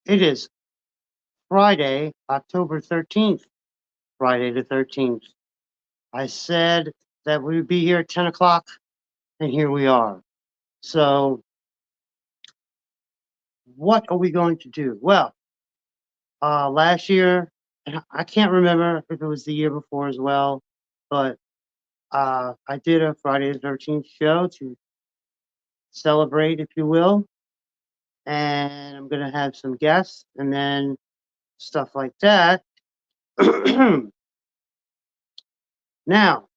It is Friday, October 13th, Friday the 13th. I said that we would be here at 10 o'clock, and here we are. So, what are we going to do? Well, last year, and I can't remember if it was the year before as well, but I did a Friday the 13th show to celebrate, if you will, and I'm going to have some guests and then stuff like that. Now,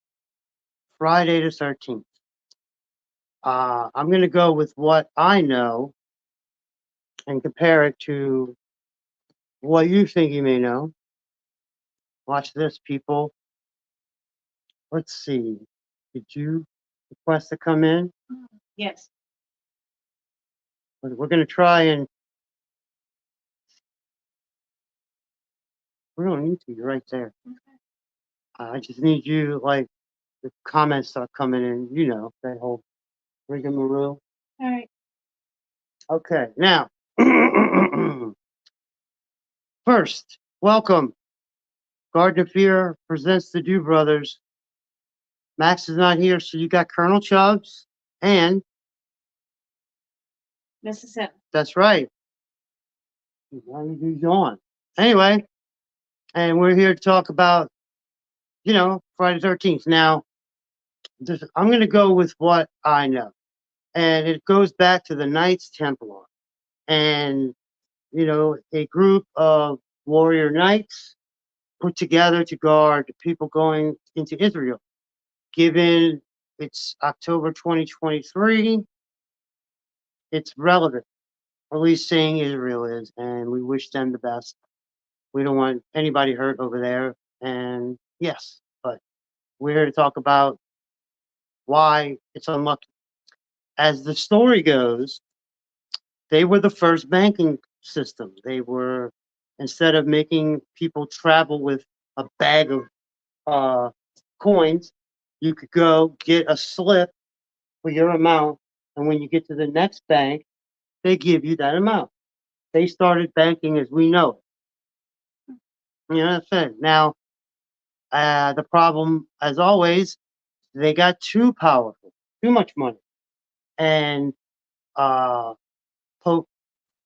Friday the 13th. I'm going to go with what I know and compare it to what you think you may know. Watch this, people. Let's see. Did you request to come in? Yes. We're going to try and. We don't need to. You're right there. Okay. I just need you, like, the comments start coming in. You know, that whole rigmarole. All right. Okay, now. First, welcome. Garden of Fear presents the Do Brothers. Max is not here, so you got Colonel Chubbs and Mississippi. that's right. Why are you on? Anyway, and we're here to talk about, Friday the 13th. Now, I'm going to go with what I know. And it goes back to the Knights Templar. And, a group of warrior knights put together to guard people going into Israel. Given it's October 2023, it's relevant. At least saying Israel is, and we wish them the best. We don't want anybody hurt over there. And yes, but we're here to talk about why it's unlucky. As the story goes, they were the first banking system. They were, instead of making people travel with a bag of coins, you could go get a slip for your amount. And when you get to the next bank, they give you that amount. They started banking as we know it. That's it. Now, the problem, as always, they got too powerful, too much money. And Pope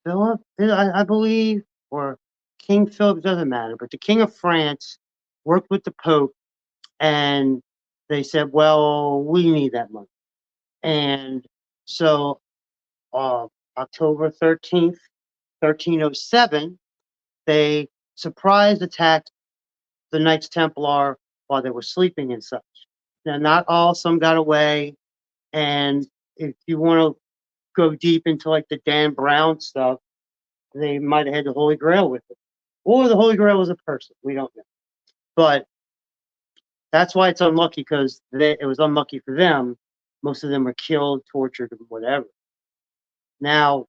Philip, I believe, or King Philip, doesn't matter, but the King of France worked with the Pope and they said, well, we need that money. And so October 13th, 1307, they surprise attacked the Knights Templar while they were sleeping and such. Now, not all, some got away. And if you want to go deep into like the Dan Brown stuff, they might have had the Holy Grail with it. Or the Holy Grail was a person. We don't know. But that's why it's unlucky, because it was unlucky for them. Most of them were killed, tortured, whatever. Now,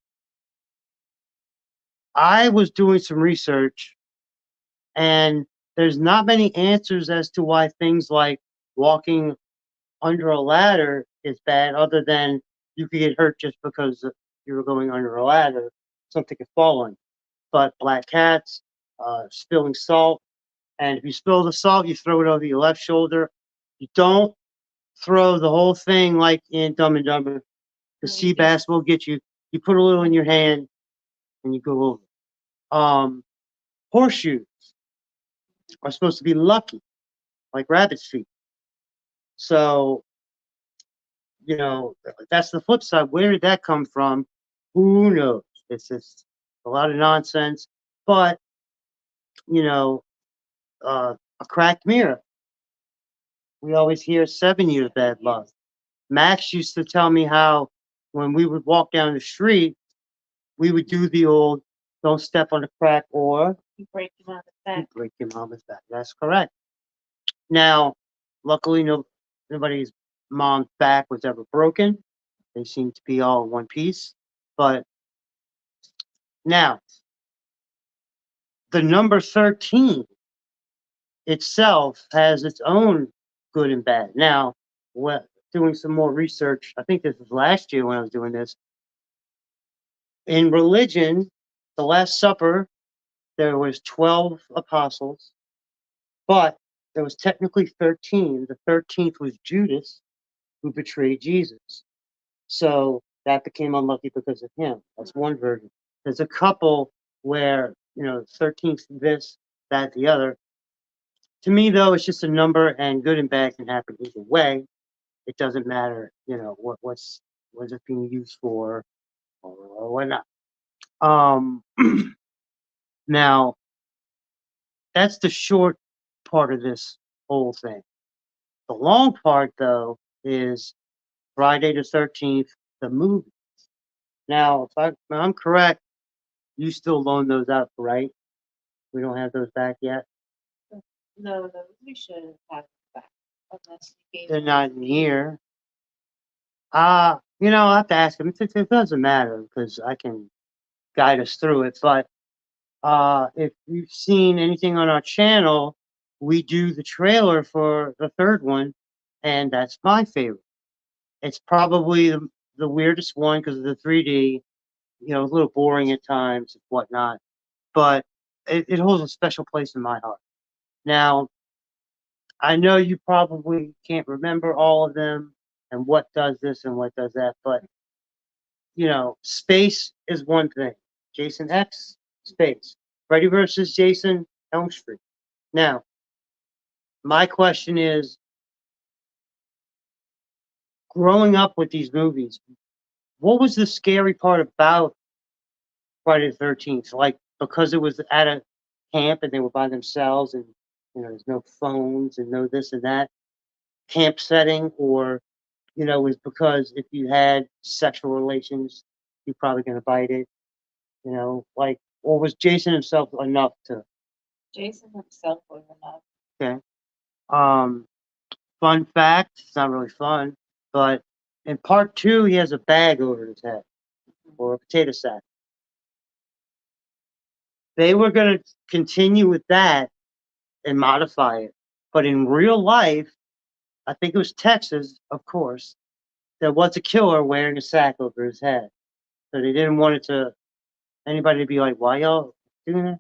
I was doing some research, and there's not many answers as to why things like walking under a ladder is bad, other than you could get hurt just because you were going under a ladder, something could fall on you. But black cats, spilling salt, and if you spill the salt, you throw it over your left shoulder. You don't throw the whole thing like in Dumb and Dumber. The sea bass will get you. You put a little in your hand and you go over. Horseshoes are supposed to be lucky, like rabbit's feet. So, that's the flip side. Where did that come from? Who knows? It's just a lot of nonsense. But, a cracked mirror. We always hear 7 years bad luck. Max used to tell me how when we would walk down the street, we would do the old don't step on a crack or You break your mother's back. break your mama's back. That's correct. Now, luckily, nobody's mom's back was ever broken. They seem to be all in one piece. But now, the number 13 itself has its own good and bad. Now, doing some more research, I think this was last year when I was doing this. In religion, the Last Supper, there was 12 apostles, but there was technically 13. The 13th was Judas, who betrayed Jesus. So that became unlucky because of him. That's one version. There's a couple where, 13th this, that, the other. To me, though, it's just a number, and good and bad can happen either way. It doesn't matter, what's it being used for or whatnot. Now, that's the short part of this whole thing. The long part, though, is Friday the 13th, the movie. Now, if I'm correct, you still loan those out, right? We don't have those back yet. No, we should have it back unless you gave They're us not in the- here. I'll have to ask them. It doesn't matter because I can guide us through it. But if you've seen anything on our channel, we do the trailer for the third one, and that's my favorite. It's probably the weirdest one because of the 3D. A little boring at times and whatnot, but it holds a special place in my heart. Now, I know you probably can't remember all of them and what does this and what does that, but space is one thing. Jason X, space. Freddy versus Jason, Elm Street. Now, my question is, growing up with these movies, what was the scary part about Friday the 13th? Like, because it was at a camp and they were by themselves and, there's no phones and no this and that camp setting, or, was because if you had sexual relations, you're probably going to bite it, or was Jason himself enough to, Jason himself was enough. okay. Um, Fun fact, it's not really fun, but in part two, he has a bag over his head or a potato sack. They were going to continue with that and modify it. But in real life, I think it was Texas, of course, there was a killer wearing a sack over his head. So they didn't want anybody to be like, why y'all doing that?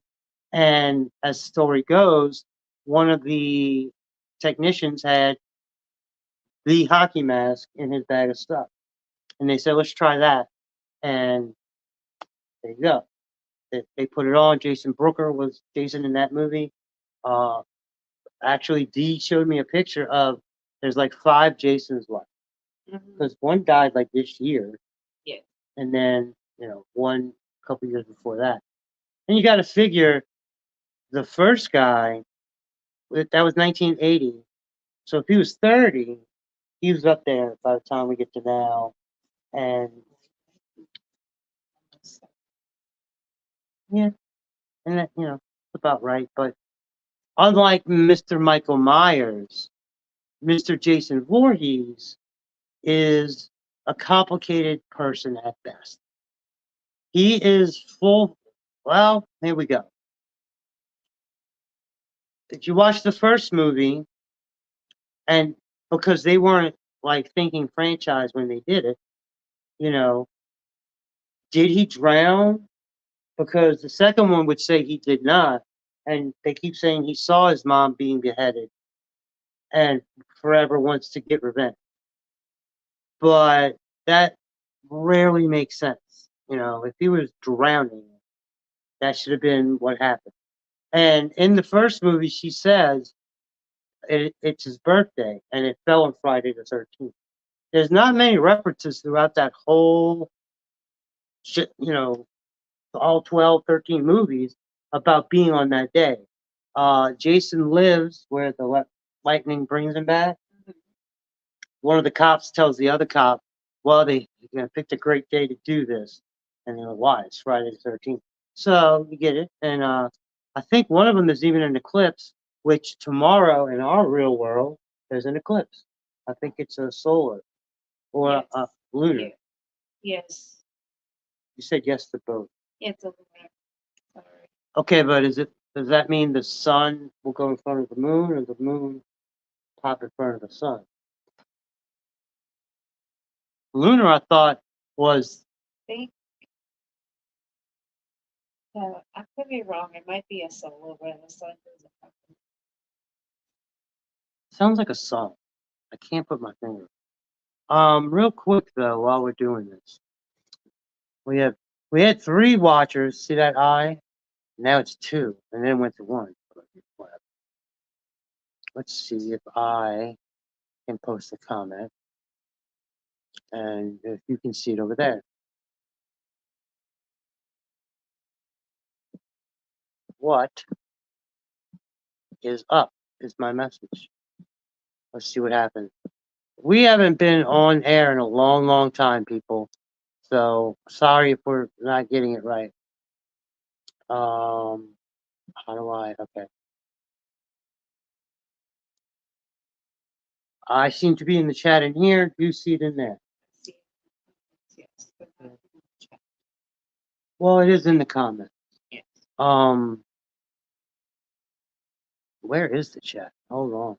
And as the story goes, one of the technicians had the hockey mask in his bag of stuff. And they said, let's try that. And there you go. They put it on. Jason Brooker was Jason in that movie. Uh, Actually, Dee showed me a picture of there's like 5 Jasons left because one died like this year. Yeah. And then one a couple years before that. And you got to figure the first guy that was 1980. So if he was 30, he was up there by the time we get to now. And yeah, and that about right. But unlike Mr. Michael Myers, Mr. Jason Voorhees is a complicated person at best. He is full. Well, here we go. Did you watch the first movie? And because they weren't like thinking franchise when they did it, did he drown? Because the second one would say he did not, and they keep saying he saw his mom being beheaded and forever wants to get revenge. But that rarely makes sense. If he was drowning, that should have been what happened. And in the first movie, she says it's his birthday, and it fell on Friday the 13th. There's not many references throughout that whole, all 12, 13 movies about being on that day. Jason Lives, where the lightning brings him back. One of the cops tells the other cop, well, they picked a great day to do this. And they're like, why? It's Friday the 13th. So you get it. And I think one of them is even an eclipse, which tomorrow in our real world, there's an eclipse. I think it's a solar or Yes. a lunar. Yeah. Yes. You said yes to both. It's a lunar. Sorry. Okay, but does that mean the sun will go in front of the moon or the moon pop in front of the sun? Lunar, I thought, was Think No, I could be wrong. It might be a solo where the sun goes up. Sounds like a song. I can't put my finger. Real quick though, while we're doing this, we have we had 3 watchers. See that eye? Now it's 2, and then it went to 1. Let's see if I can post a comment, and if you can see it over there. What is up? Is my message. Let's see what happens. We haven't been on air in a long, long time, people. So sorry if we're not getting it right. How do I? Okay. I seem to be in the chat in here. Do you see it in there? See, yes, but not in the chat. Well, it is in the comments. Yes. Where is the chat? Hold on.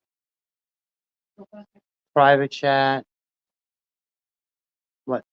Go back. Private chat. What?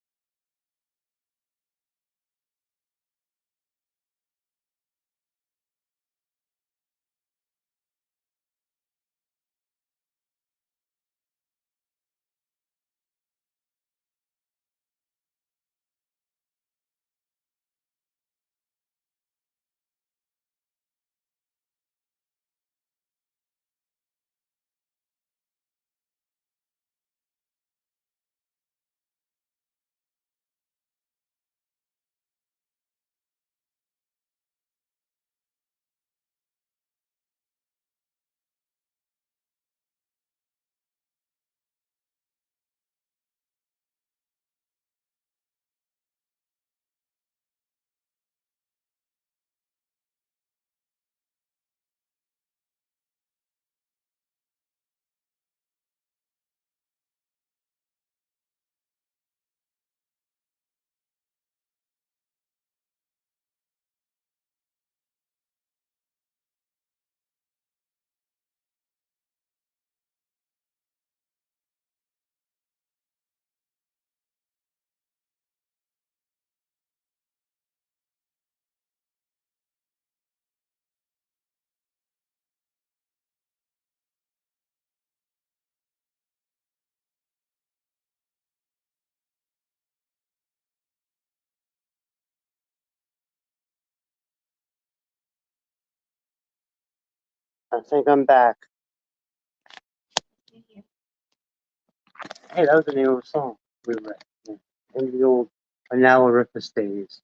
I think I'm back. Hey, that was the name of a song we read in the old Analyriphus days.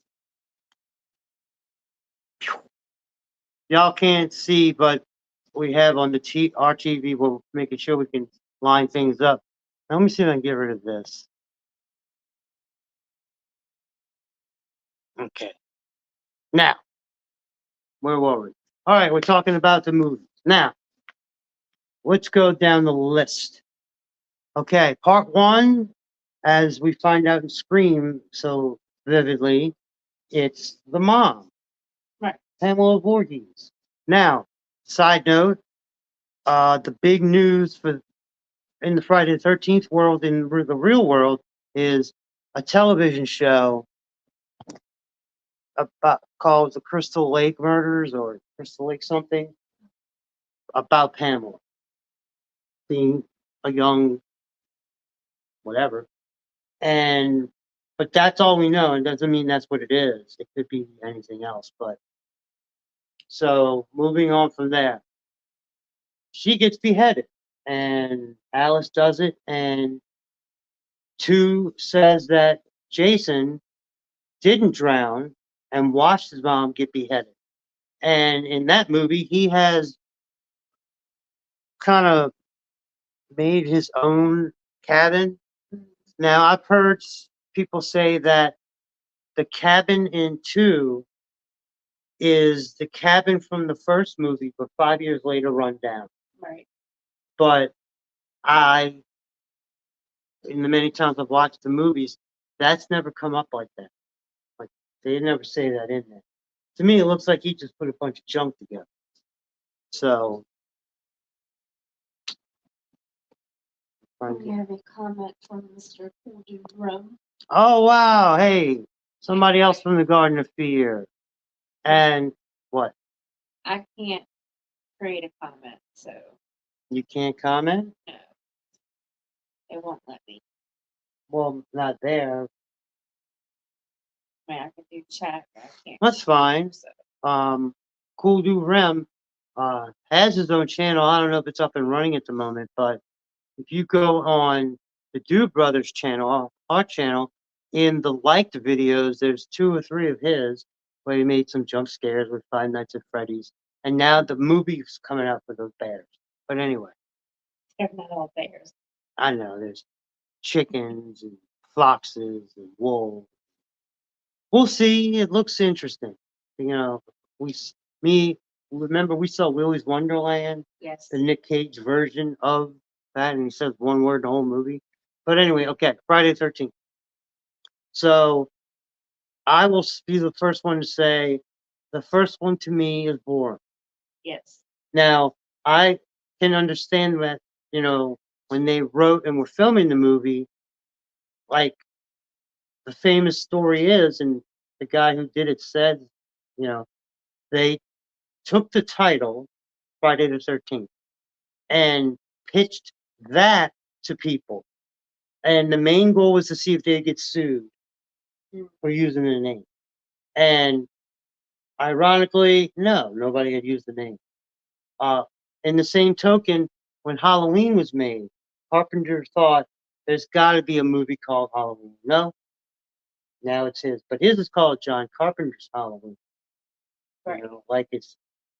Y'all can't see, but we have on the our TV. We're making sure we can line things up. Now, let me see if I can get rid of this. Okay. Now, where were we? All right, we're talking about the movies. Now, let's go down the list. Okay, part 1, as we find out in Scream so vividly, it's the mom, Right. Pamela Voorhees. Now, side note, the big news for in the Friday the 13th world, in the real world, is a television show about called the Crystal Lake Murders or Crystal Lake something about Pamela being a young whatever. And but that's all we know. It doesn't mean that's what it is. It could be anything else. But so moving on from there, she gets beheaded, and Alice does it, and 2 says that Jason didn't drown and watched his mom get beheaded. And in that movie, he has kind of made his own cabin. Now, I've heard people say that the cabin in 2 is the cabin from the first movie, but 5 years later run down. Right. But in the many times I've watched the movies, that's never come up like that. Like, they never say that in there. To me, it looks like he just put a bunch of junk together. So, We have a comment from Mr. Rum. oh wow, hey, somebody else from the Garden of Fear. And what? I can't create a comment, so You can't comment? no, it won't let me. Well, not there. I mean, I can do chat, but I can't. That's fine. So Cool Do Rem has his own channel. I don't know if it's up and running at the moment, but if you go on the Do Brothers channel, our channel, in the liked videos, there's 2 or 3 of his where he made some jump scares with Five Nights at Freddy's. And now the movie's coming out for those bears. But anyway, they're not all bears. I know there's chickens and foxes and wolves. We'll see. It looks interesting. You know, me, remember we saw Willy's Wonderland, Yes. the Nick Cage version of that, and he says one word the whole movie. But anyway, okay, Friday the 13th. So I will be the first one to say the first one to me is boring. Yes. Now, I can understand that, when they wrote and were filming the movie, like the famous story is, and the guy who did it said, you know, they took the title Friday the 13th and pitched that to people. And the main goal was to see if they get sued for using the name. And ironically, no, nobody had used the name. In the same token, when Halloween was made, Carpenter thought there's got to be a movie called Halloween. No, now it's his. But his is called John Carpenter's Halloween. Right. Like it's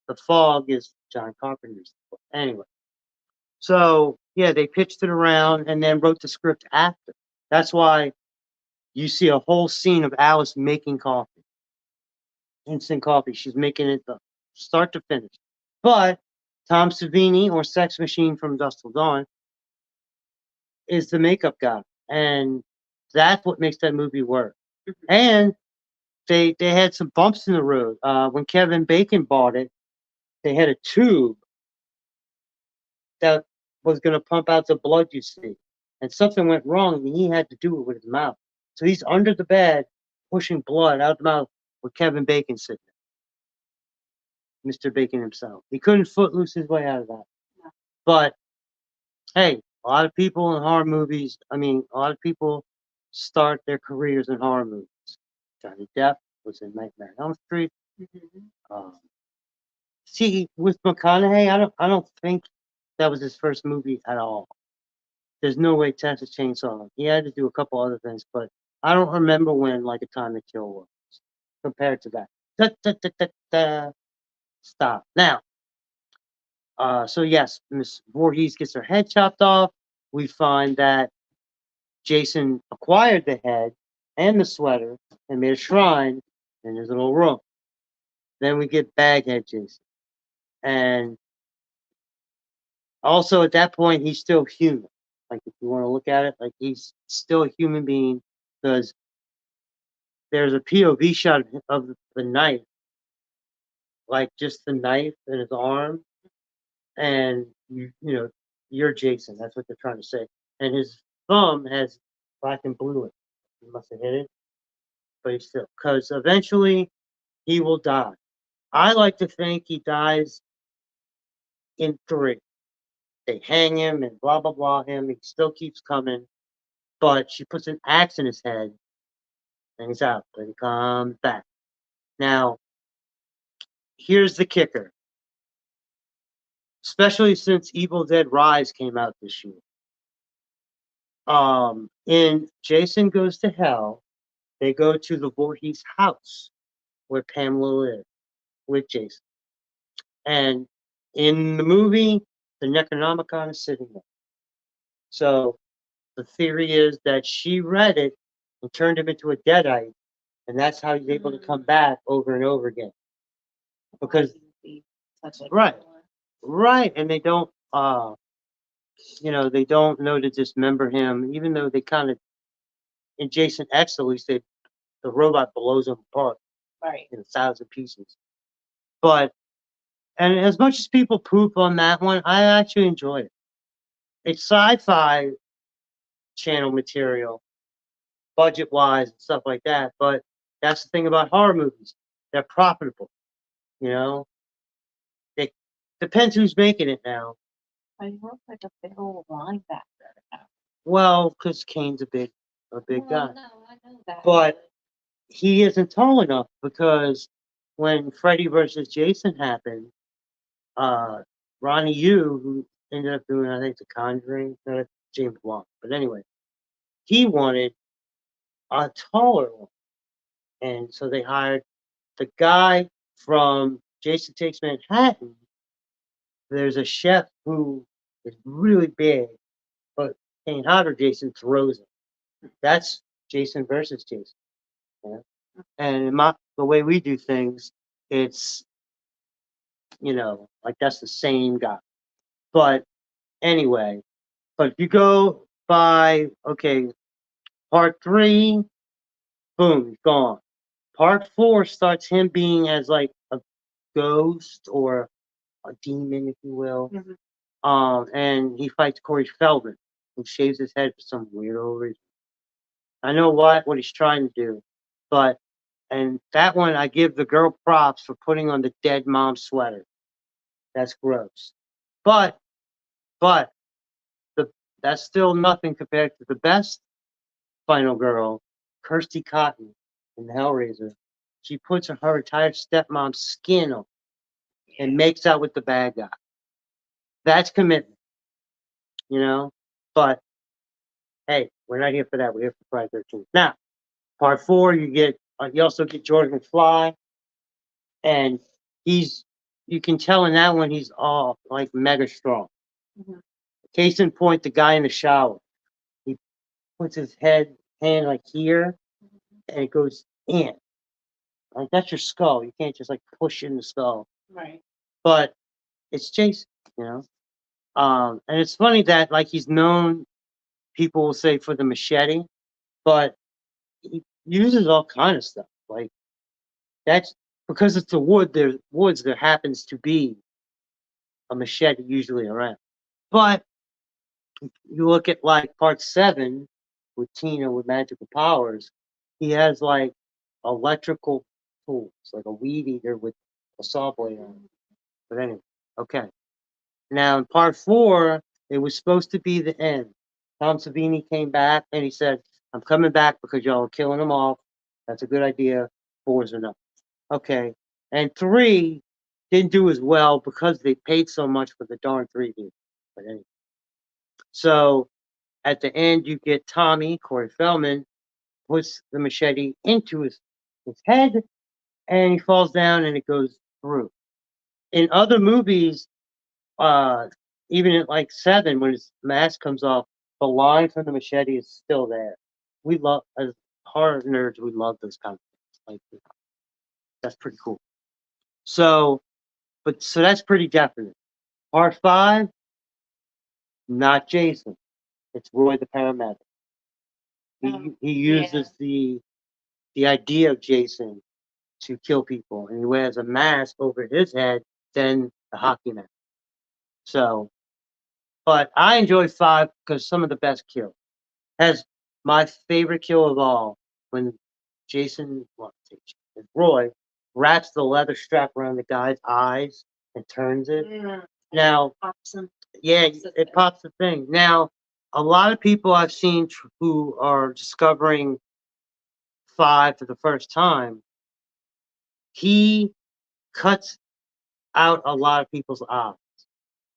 The Fog is John Carpenter's. Anyway, so yeah, they pitched it around and then wrote the script after. That's why you see a whole scene of Alice making coffee, instant coffee. She's making it the start to finish. But Tom Savini, or Sex Machine from Dusk Till Dawn, is the makeup guy, and that's what makes that movie work. And they had some bumps in the road. When Kevin Bacon bought it, they had a tube that was going to pump out the blood you see, and something went wrong, and he had to do it with his mouth. So he's under the bed pushing blood out the mouth with Kevin Bacon sitting there, Mr. Bacon himself. He couldn't footloose his way out of that. No. But hey, a lot of people in horror movies, a lot of people start their careers in horror movies. Johnny Depp was in Nightmare on Elm Street. See, with McConaughey, I don't think that was his first movie at all. There's no way Texas Chainsaw. He had to do a couple other things, but I don't remember when Like a Time to Kill was compared to that. Da, da, da, da, da. Stop. Now, so yes, Miss Voorhees gets her head chopped off. We find that Jason acquired the head and the sweater and made a shrine in his little room. Then we get Baghead Jason. And also at that point, he's still human. Like, if you want to look at it, like, he's still a human being, because there's a POV shot of the knife, like just the knife in his arm, and you're Jason. That's what they're trying to say. And his thumb has black and blue in it. He must have hit it, but he's still, because eventually he will die. I like to think he dies in 3. They hang him and blah blah blah him. He still keeps coming, but she puts an axe in his head, and he's out. But he comes back. Now, here's the kicker. Especially since Evil Dead Rise came out this year. In Jason Goes to Hell, they go to the Voorhees house where Pamela lived with Jason. And in the movie, the Necronomicon is sitting there. So the theory is that she read it and turned him into a deadite, and that's how he's able to come back over and over again. Because right, and they don't they don't know to dismember him, even though they kind of, in Jason X at least, the robot blows him apart, right, in 1,000 pieces. But, and as much as people poop on that one, I actually enjoy it. It's sci-fi channel material, budget-wise and stuff like that. But that's the thing about horror movies. They're profitable. You know, it depends who's making it now. I look like a big old linebacker now. Well, because Kane's a big Well, guy, no, I know that. but he isn't tall enough because when Freddy versus Jason happened, uh, Ronnie Yu, who ended up doing I think The Conjuring, not James Wan, but anyway, he wanted a taller one, and so they hired the guy from Jason Takes Manhattan. There's a chef who is really big, but Kane Hodder Jason throws him. That's Jason versus Jason. Yeah? And the way we do things, it's like that's the same guy. But anyway, but if you go by part 3, boom, he's gone. Part 4 starts him being as like a ghost or a demon, if you will. And he fights Corey Feldman, who shaves his head for some weirdo reason. I know what he's trying to do, but and that one I give the girl props for putting on the dead mom sweater. That's gross. But but the that's still nothing compared to the best final girl, Kirsty Cotton in Hellraiser. She puts her entire stepmom's skin on and makes out with the bad guy. That's commitment, you know? But hey, we're not here for that. We're here for Friday 13th. Now, part 4, you also get George McFly, and you can tell in that one he's all like mega strong. Case in point, the guy in the shower. He puts his hand like here, and it goes in. Like that's your skull. You can't just like push in the skull. Right. But it's Jason, you know. And it's funny that like he's known, people will say, for the machete, but he uses all kind of stuff. Like that's because it's the woods. There happens to be a machete usually around. But you look at like part 7 with Tina with magical powers, he has like electrical tools, like a weed eater with a saw blade on it. But anyway, okay. Now in part 4, it was supposed to be the end. Tom Savini came back and he said, "I'm coming back because y'all are killing them off. That's a good idea. 4's enough." Okay. And 3 didn't do as well because they paid so much for the darn 3D. But anyway. So at the end, you get Tommy, Corey Feldman, puts the machete into his head, and he falls down and it goes through. In other movies, uh, even at like 7, when his mask comes off, the line from the machete is still there. We love, as horror nerds, we love those kind of things. Like, that's pretty cool. So that's pretty definite. Part 5, not Jason. It's Roy the paramedic. He uses the idea of Jason to kill people, and he wears a mask over his head, then the hockey mask. So, but I enjoy 5 because some of the best kills. Has my favorite kill of all when Roy wraps the leather strap around the guy's eyes and turns it. Now, yeah, it pops the thing. Now, a lot of people I've seen who are discovering 5 for the first time, he cuts out a lot of people's eyes.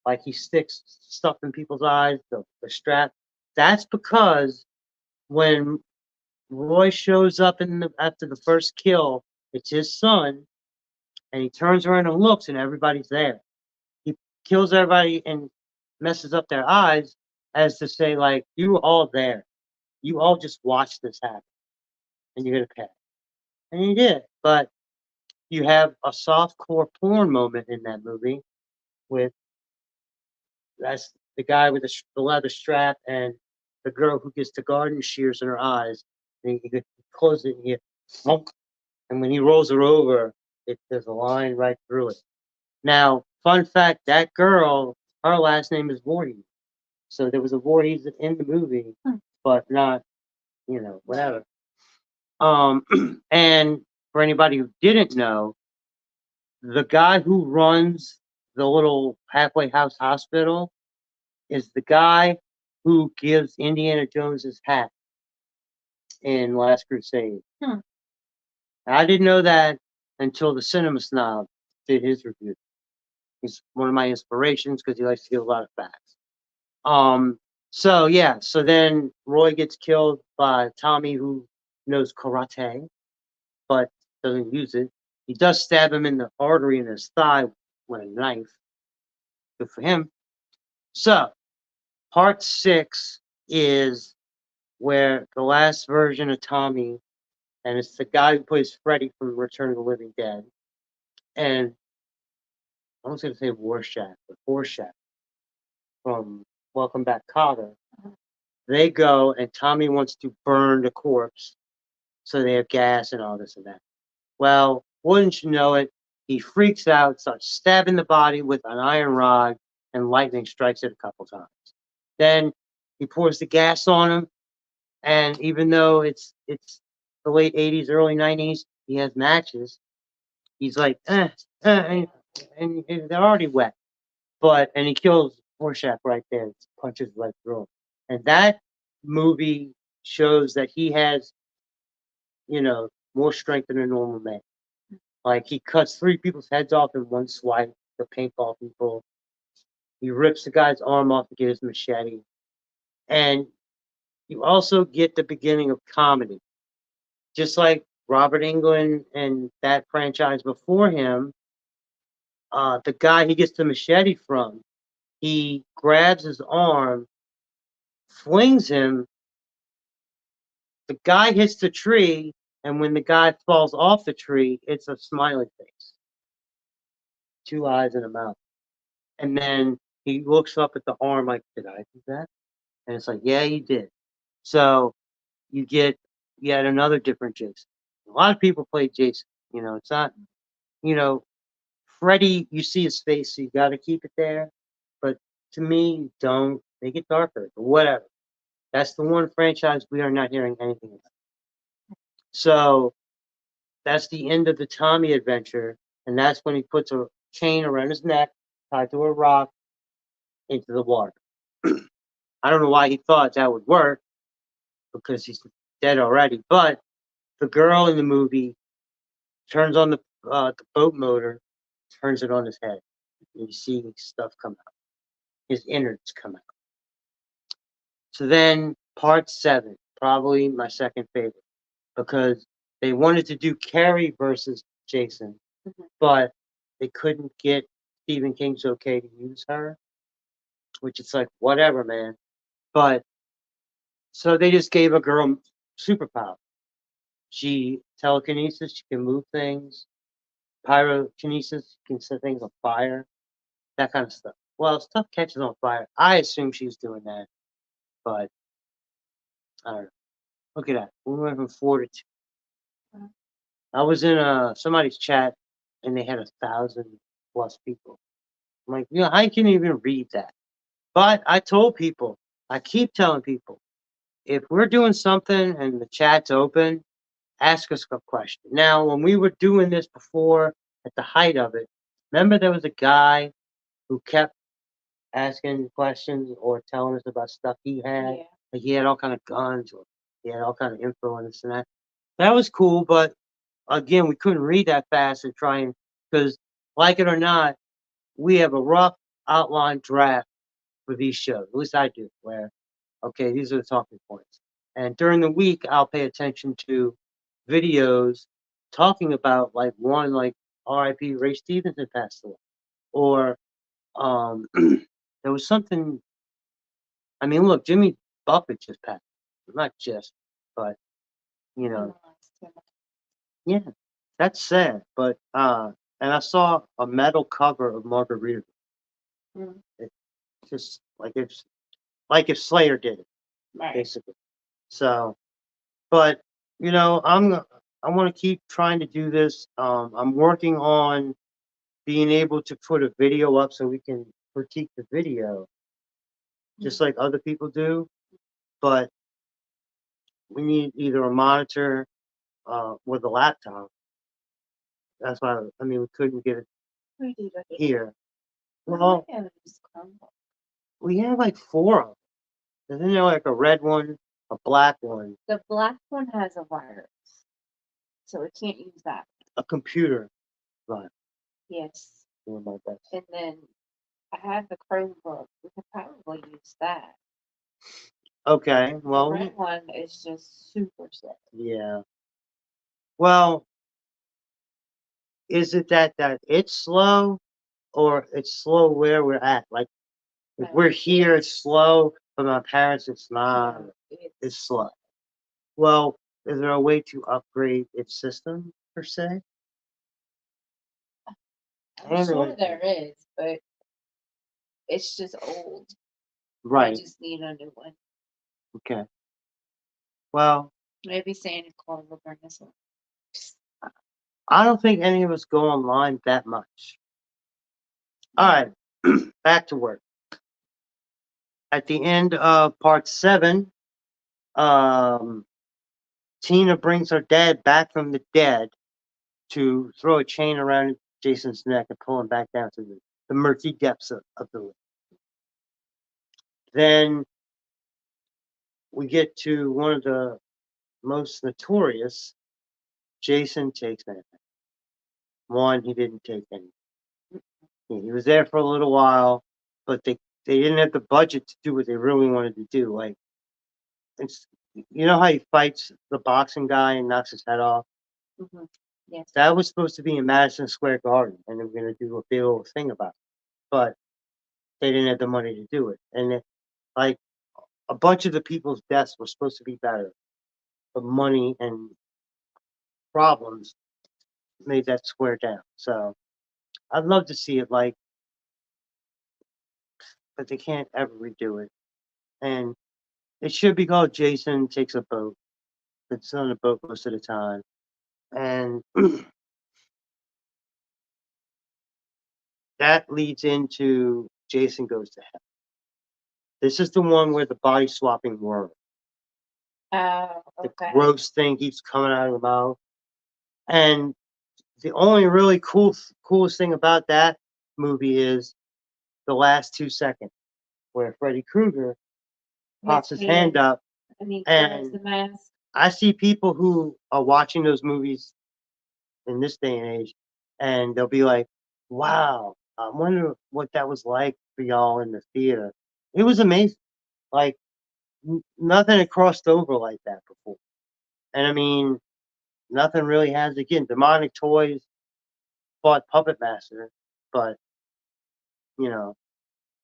Like he sticks stuff in people's eyes, the strap. That's because when Roy shows up after the first kill, it's his son, and he turns around and looks, and everybody's there. He kills everybody and messes up their eyes, as to say, like, you were all there. You all just watched this happen, and you're gonna pay. And he did. But you have a soft core porn moment in that movie with that's the guy with the leather strap and the girl who gets the garden shears in her eyes. And he closes it and he thump, and when he rolls her over, there's a line right through it. Now, fun fact: that girl, her last name is Voorhees. So there was a Voorhees in the movie, but not, whatever. And for anybody who didn't know, The guy who runs the little halfway house hospital is the guy who gives Indiana Jones his hat in Last Crusade. Hmm. I didn't know that until the Cinema Snob did his review. He's one of my inspirations because he likes to give a lot of facts. So yeah, so then Roy gets killed by Tommy, who knows karate, but doesn't use it. He does stab him in the artery in his thigh with a knife. Good for him. So part 6 is where the last version of Tommy, and it's the guy who plays Freddy from Return of the Living Dead, and I was going to say Rorschach, but Rorschach from Welcome Back, Kotter. They go, and Tommy wants to burn the corpse, so they have gas and all this and that. Well, wouldn't you know it, he freaks out, starts stabbing the body with an iron rod, and lightning strikes it a couple times. Then he pours the gas on him, and even though it's the late 80s, early 90s, he has matches. He's like, and they're already wet. And he kills Rorschach right there, punches right through him. And that movie shows that he has, more strength than a normal man. Like he cuts 3 people's heads off in one swipe, the paintball people. He rips the guy's arm off to get his machete. And you also get the beginning of comedy. Just like Robert Englund and that franchise before him, the guy he gets the machete from, he grabs his arm, flings him, the guy hits the tree, and when the guy falls off the tree, it's a smiley face. 2 eyes and a mouth. And then he looks up at the arm like, did I do that? And it's like, yeah, you did. So you get yet another different Jason. A lot of people play Jason. It's not, you know, Freddy, you see his face, so you got to keep it there. But to me, don't make it darker or whatever. That's the one franchise we are not hearing anything about. So that's the end of the Tommy adventure, and that's when he puts a chain around his neck, tied to a rock, into the water. I don't know why he thought that would work, because he's dead already. But the girl in the movie turns on the boat motor, turns it on his head, and you see stuff come out. His innards come out. So then part 7, probably my second favorite, because they wanted to do Carrie versus Jason, but they couldn't get Stephen King's okay to use her, which it's like, whatever, man. But so they just gave a girl superpower. She telekinesis, she can move things. Pyrokinesis, you can set things on fire, that kind of stuff. Well, stuff catches on fire. I assume she's doing that, but I don't know. Look at that. We went from 4 to 2. I was in somebody's chat, and they had 1,000+ people. I'm like, I can't even read that. But I told people, I keep telling people, if we're doing something and the chat's open, ask us a question. Now, when we were doing this before, at the height of it, remember there was a guy who kept asking questions or telling us about stuff he had? Yeah. Like he had all kind of guns, or he had all kind of info on this and that. That was cool, but again, we couldn't read that fast and try and, because like it or not, we have a rough outline draft for these shows. At least I do, where, okay, these are the talking points. And during the week, I'll pay attention to videos talking about, like, one, like R.I.P. Ray Stevenson passed away. Or there was something, I mean, look, Jimmy Buffett just passed. Not just, but, you know, yeah, that's sad. But, and I saw a metal cover of Margarita. Mm. It's just like if Slayer did it, Right. basically. So, but I want to keep trying to do this. I'm working on being able to put a video up so we can critique the video, just like other people do. But we need either a monitor with a laptop, That's why I mean we couldn't get it We do that. here. Well, Well, we have like 4 of them. Isn't there like a red one, a black one, the black one has a virus, so we can't use that. a computer? Right. Yes, Doing my best. and then I have the Chromebook. We could probably use that. Okay. The Well, red one is just super slow. yeah. Well, is it that it's slow, or it's slow where we're at? Like if we're here, it's slow, but my parents, it's not. It's slow. Well, is there a way to upgrade its system per se? I'm sure there is, but it's just old. I Right. just need a new one. Okay. Well, Maybe Santa Claus will bring us one. I don't think any of us go online that much. All right, back to work. At the end of part 7, um, Tina brings her dad back from the dead to throw a chain around Jason's neck and pull him back down to the murky depths of the lake. Then we get to one of the most notorious. Jason takes anything. One, he didn't take any. He was there for a little while, but they didn't have the budget to do what they really wanted to do. Like, it's, you know how he fights the boxing guy and knocks his head off? Mm-hmm. Yes. That was supposed to be in Madison Square Garden, and they were going to do a big old thing about it. But they didn't have the money to do it. And like, a bunch of the people's deaths were supposed to be better, but money and problems made that square down. So I'd love to see it, like, but they can't ever redo it. And it should be called Jason Takes a Boat. It's on a boat most of the time. And that leads into Jason Goes to Hell. This is the one where the body swapping worm. Oh, The okay. gross thing keeps coming out of the mouth. And the only really coolest thing about that movie is the last 2 seconds where Freddy Krueger pops his hand up, and he grabs the mask. I see people who are watching those movies in this day and age, and they'll be like, "Wow, I wonder what that was like for y'all in the theater." It was amazing. Like nothing had crossed over like that before, and I mean, nothing really has. Again, Demonic Toys fought Puppet Master, but you know,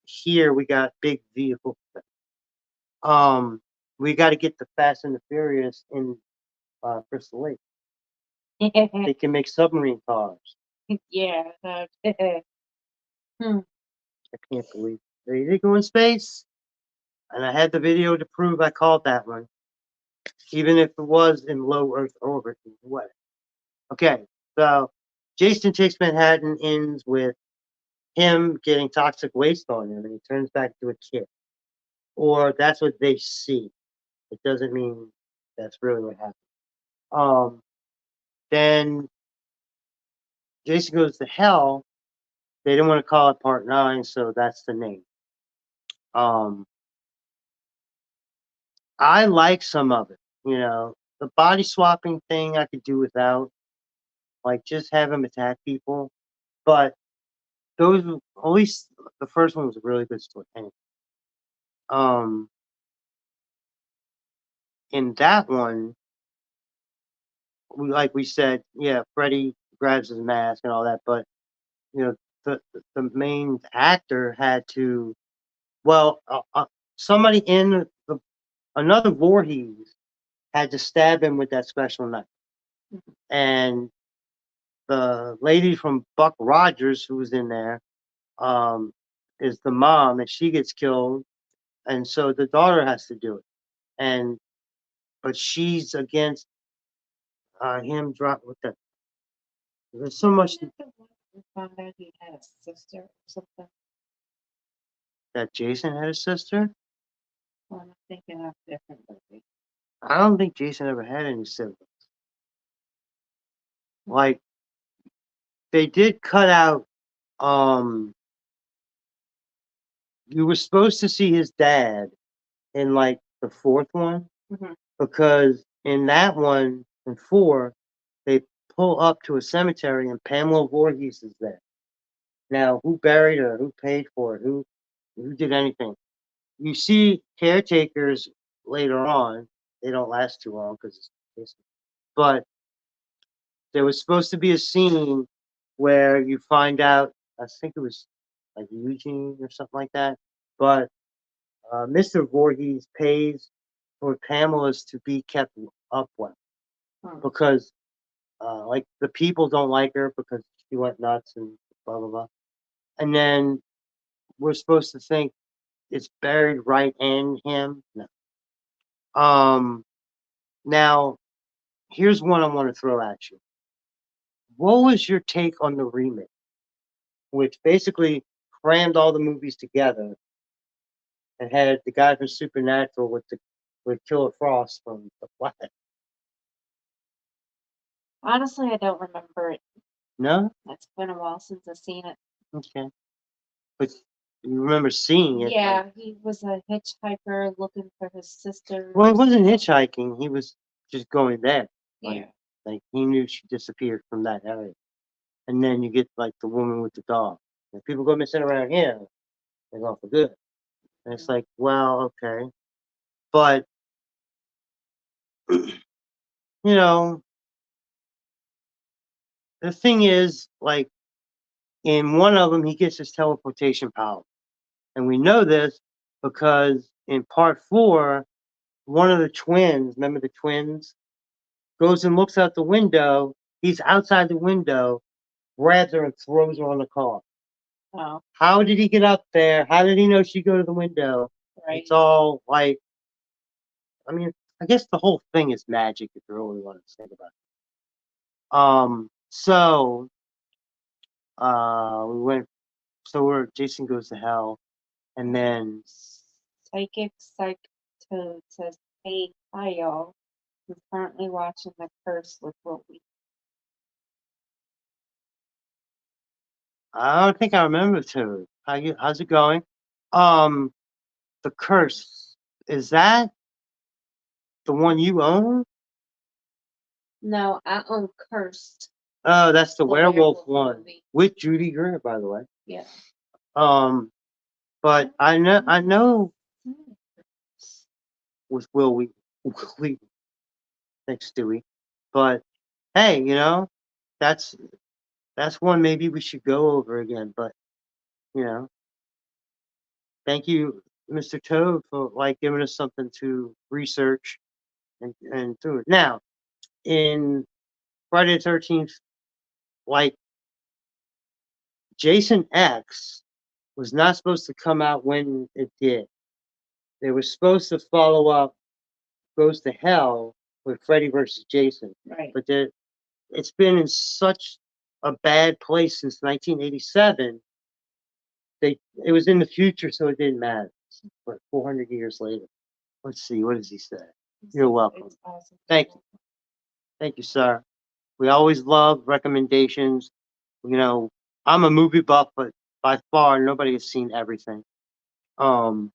here we got big vehicle. We got to get the Fast and the Furious in Crystal Lake. They can make submarine cars. Yeah. I can't believe they go in space. And I had the video to prove I called that one, even if it was in low Earth orbit. What? Okay, so Jason Takes Manhattan ends with him getting toxic waste on him, and he turns back to a kid. Or that's what they see. It doesn't mean that's really what happened. Then Jason Goes to Hell. They didn't want to call it Part 9, so that's the name. I like some of it. You know, the body swapping thing I could do without. Like just have him attack people. But those, at least the first one was a really good story. Anyway, in that one, like we said, yeah, Freddy grabs his mask and all that, but you know, the main actor had to, well, somebody in another Voorhees had to stab him with that special knife, and the lady from Buck Rogers who was in there, is the mom, and she gets killed, and so the daughter has to do it, and but she's against him. Drop with that. There's so much Found out he had a sister or something. that Jason had a sister. Well, I'm thinking of a different movie. I don't think Jason ever had any siblings. Like they did cut out. You were supposed to see his dad in like the fourth one because in that one in four they pull up to a cemetery and Pamela Voorhees is there. Now, who buried her? Who paid for it? Who did anything? You see caretakers later on. They don't last too long because but there was supposed to be a scene where you find out. I think it was like Eugene or something like that. But Mr. Voorhees pays for Pamela's to be kept up well because like the people don't like her because she went nuts and blah blah blah. And then we're supposed to think it's buried right in him. No. Now here's one I want to throw at you. What was your take on the remake, which basically crammed all the movies together and had the guy from Supernatural with Killer Frost from The Flash? Honestly, I don't remember it. No? It's been a while since I've seen it. Okay. But you remember seeing it? Yeah, like, he was a hitchhiker looking for his sister. well, he wasn't hitchhiking. He was just going there. Yeah. Like he knew she disappeared from that area. And then you get like the woman with the dog. If people go missing around here, they're gone for good. And it's like, well, okay. But, you know, the thing is, like, in one of them, he gets his teleportation power. And we know this because in part four, one of the twins, remember the twins, goes and looks out the window. He's outside the window, grabs her and throws her on the car. Oh. How did he get up there? How did he know she'd go to the window? Right. It's all like, I mean, I guess the whole thing is magic if you really want to think about it. So we went. So we're Jason Goes to Hell, and then Psychic Psycho says, "Hey, hi y'all. I'm currently watching The Curse with Willie." I don't think I remember too. How's it going? The Curse, is that the one you own? No, I own Cursed. Oh, that's the werewolf one movie. with Judy Greer, by the way. Yeah. But I know with Will Wheaton. Thanks, Stewie. But hey, that's one maybe we should go over again. But thank you, Mr. Toad, for like giving us something to research and do it. Now, in Friday the 13th, like Jason X was not supposed to come out when it did. They were supposed to follow up Goes to Hell with Freddy versus Jason. Right. But it's been in such a bad place since 1987. It was in the future, so it didn't matter. But 400 years later, let's see, what does he say? You're welcome. Awesome. Thank you, sir. We always love recommendations. I'm a movie buff, but by far nobody has seen everything. And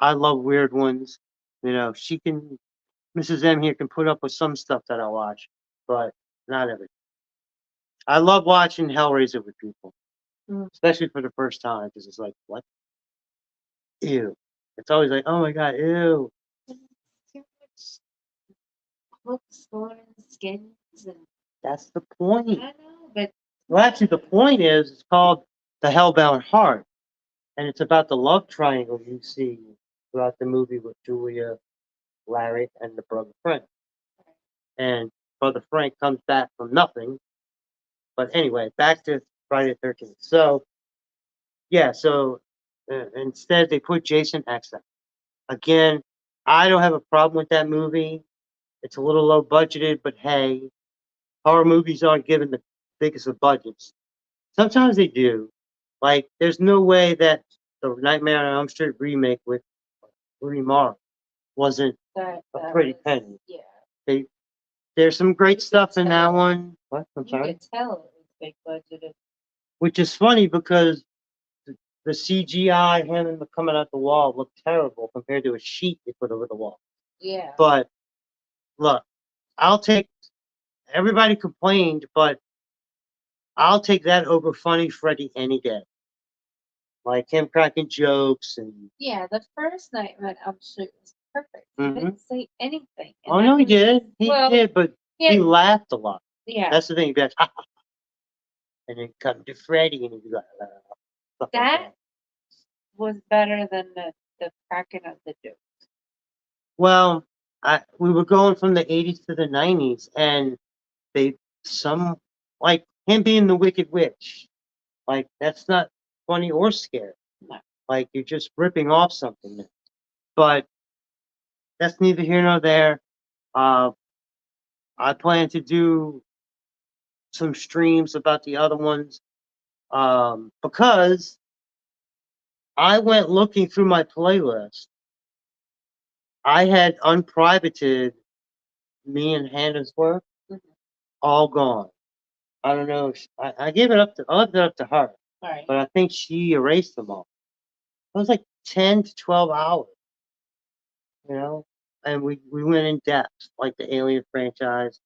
I love weird ones. Mrs. M here can put up with some stuff that I watch, but not everything. I love watching Hellraiser with people, especially for the first time, because it's like, what? Ew. It's always like, oh my god, ew. Too much hooks, thorns, skins, and That's the point. I know, but Well, actually, the point is, it's called The Hellbound Heart, and it's about the love triangle you see throughout the movie with Julia, Larry, and the brother Frank. And brother Frank comes back from nothing. But anyway, back to Friday the 13th. So, yeah, instead they put Jason X out. Again, I don't have a problem with that movie. It's a little low budgeted, but hey, horror movies aren't given the biggest of budgets. Sometimes they do. Like, there's no way that the Nightmare on Elm Street remake with Rooney Mara wasn't that a pretty was, penny. yeah. There's some great stuff in that one. What? I'm sorry? You could tell it was big budgeted. which is funny because the CGI him coming out the wall looked terrible compared to a sheet they put over the wall. Yeah. But look, I'll take. Everybody complained, but I'll take that over Funny Freddy any day. Like him cracking jokes and. Yeah, the first Nightmare on Elm Street was perfect. He Mhm. didn't say anything. And Oh that no, he was- did. He well, did, but he he had- laughed a lot. Yeah, That's the thing. He'd be like, ha, ha, ha. And then come to Freddy, and he'd be like, stuff like that was better than the cracking of the joke. Well, we were going from the 80s to the 90s, and they like him being the Wicked Witch, like that's not funny or scary. No. Like you're just ripping off something. There. But that's neither here nor there. I plan to do some streams about the other ones because I went looking through my playlist. I had unprivated me and Hannah's work Mhm. all gone. I don't know. I gave it up to I left it up to her, All right. but I think she erased them all. It was like 10 to 12 hours, you know, and we went in depth, like the Alien franchise,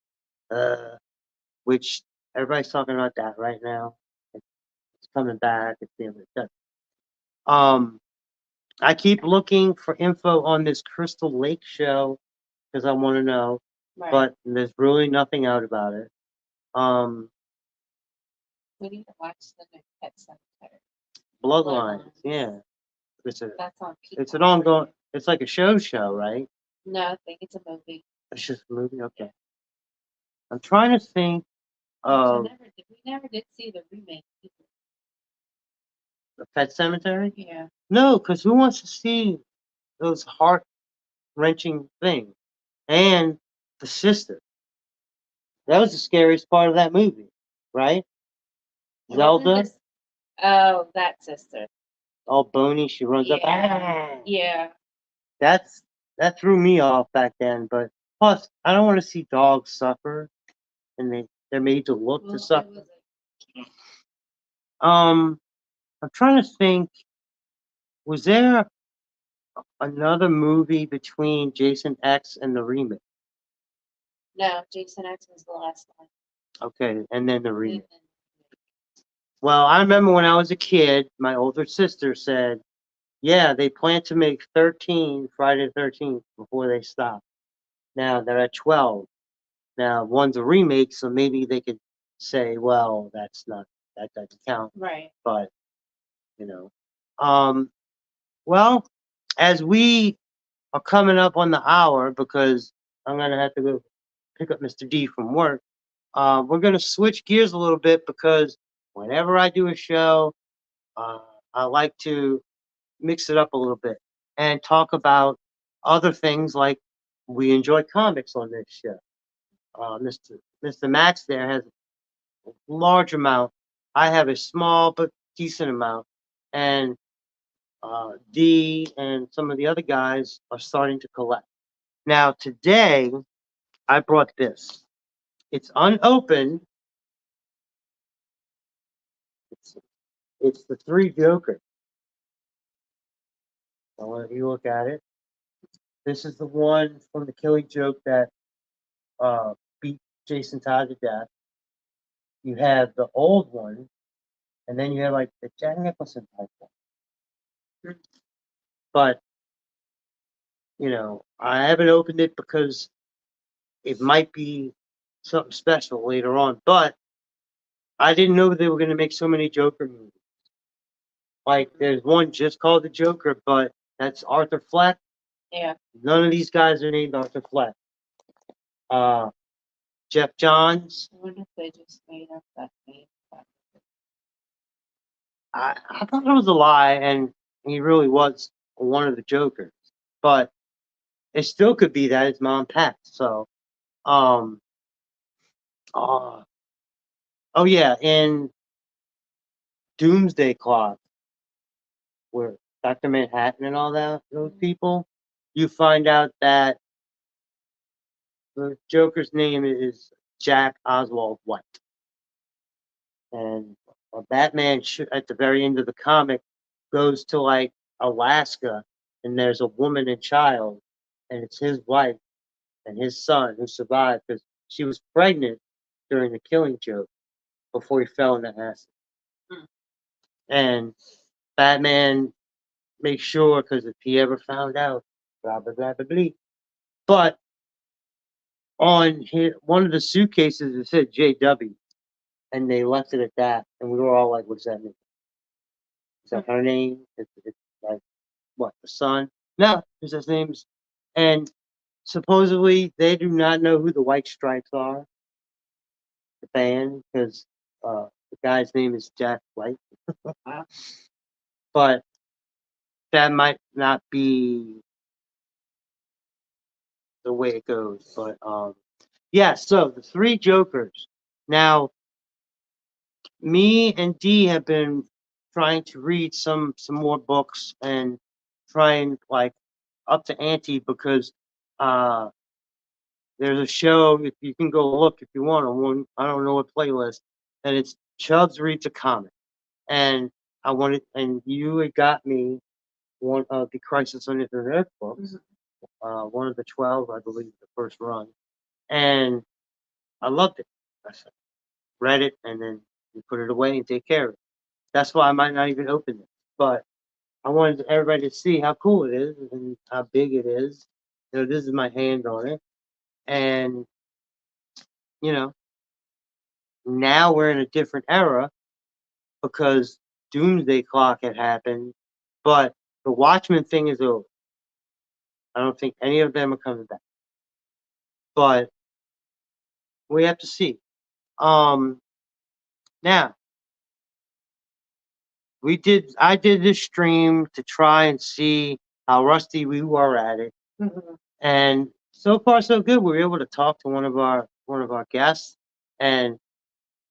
which everybody's talking about that right now. It's coming back. It's being done. I keep looking for info on this Crystal Lake show because I want to know, Right. but there's really nothing out about it. We need to watch the new Pet Cemetery. Bloodlines, yeah. That's on Peacock. It's an ongoing. It's like a show, right? No, I think it's a movie. It's just a movie. Okay. I'm trying to think Which of we never did see the remake either. the Pet Cemetery. Yeah. No, because who wants to see those heart wrenching things? And the sister. That was the scariest part of that movie, right? It wasn't Zelda, this- Oh, that sister. all bony. She runs up. Yeah. Ah! Yeah. That threw me off back then. But plus, I don't want to see dogs suffer, and they're made to look Well, to it suffer. was I'm trying to think. Was there another movie between Jason X and the remake? No, Jason X was the last one. Okay, and then the remake. And Well, I remember when I was a kid, my older sister said, "Yeah, they plan to make 13 Friday the 13th before they stop. Now they're at 12. Now one's a remake, so maybe they could say, well, that doesn't count. Right. But you know, well, as we are coming up on the hour because I'm gonna have to go pick up Mr. D from work. We're gonna switch gears a little bit because whenever I do a show, uh, I like to mix it up a little bit and talk about other things like we enjoy comics on this show. Mr. Max there has a large amount. I have a small but decent amount, and D and some of the other guys are starting to collect. Now today, I brought this. It's unopened. It's the Three Jokers. I want you to look at it. This is the one from the Killing Joke that beat Jason Todd to death. You have the old one, and then you have like the Jack Nicholson type one. But I haven't opened it because it might be something special later on. But I didn't know they were going to make so many Joker movies. Like there's one just called The Joker, but that's Arthur Fleck. yeah. None of these guys are named Arthur Fleck. Jeff Johns. I wonder if they just made up that name. I thought it was a lie, and he really was one of the Jokers. But it still could be that his mom passed. So, oh yeah, in Doomsday Clock, where Dr. Manhattan and all those people, you find out that the Joker's name is Jack Oswald White. And Batman at the very end of the comic goes to like Alaska, and there's a woman and child, and it's his wife and his son who survived because she was pregnant during the Killing Joke before he fell into acid. Hmm. And Batman makes sure because if he ever found out, blah blah blah blah blah. But on one of the suitcases it said JW, and they left it at that, and we were all like, "What's that mean? Is that her name? It's like what, the son? No, it's his name's." And supposedly they do not know who the White Stripes are, the band, because the guy's name is Jack White. But that might not be the way it goes. But yeah. So the three Jokers. Now, me and Dee have been trying to read some more books and try and like up to ante because uh there's a show, if you can go look if you want on one, I don't know what playlist, and it's Chubbs Reads a Comic. And I wanted, and you had got me one of the Crisis on Infinite Earth books, one of the 12, I believe, the first run, and I loved it. I read it, and then you put it away and take care of it. That's why I might not even open it, but I wanted everybody to see how cool it is and how big it is. You know, this is my hand on it, and you know, now we're in a different era because Doomsday Clock had happened, but the Watchmen thing is over. I don't think any of them are coming back, but we have to see. Now I did this stream to try and see how rusty we were at it, and so far so good. We were able to talk to one of our guests, and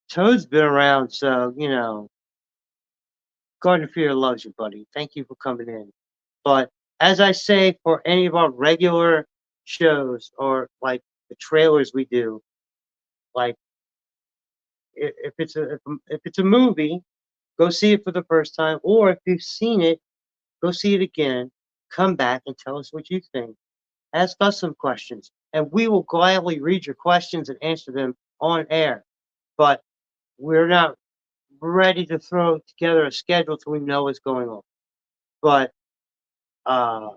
Toad's been around, so you know, Garden of Fear loves you, buddy. Thank you for coming in. But as I say for any of our regular shows or like the trailers we do, like if it's a movie, go see it for the first time, or if you've seen it, go see it again. Come back and tell us what you think. Ask us some questions, and we will gladly read your questions and answer them on air. But we're not ready to throw together a schedule till we know what's going on. But uh,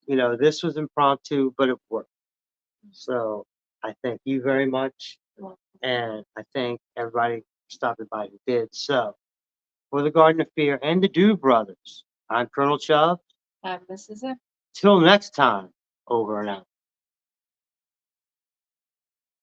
you know, this was impromptu, but it worked. So I thank you very much, and I thank everybody for stopping by who did. So for the Garden of Fear and the Do Brothers, I'm Colonel Chubb. This is it. Till next time, over and out.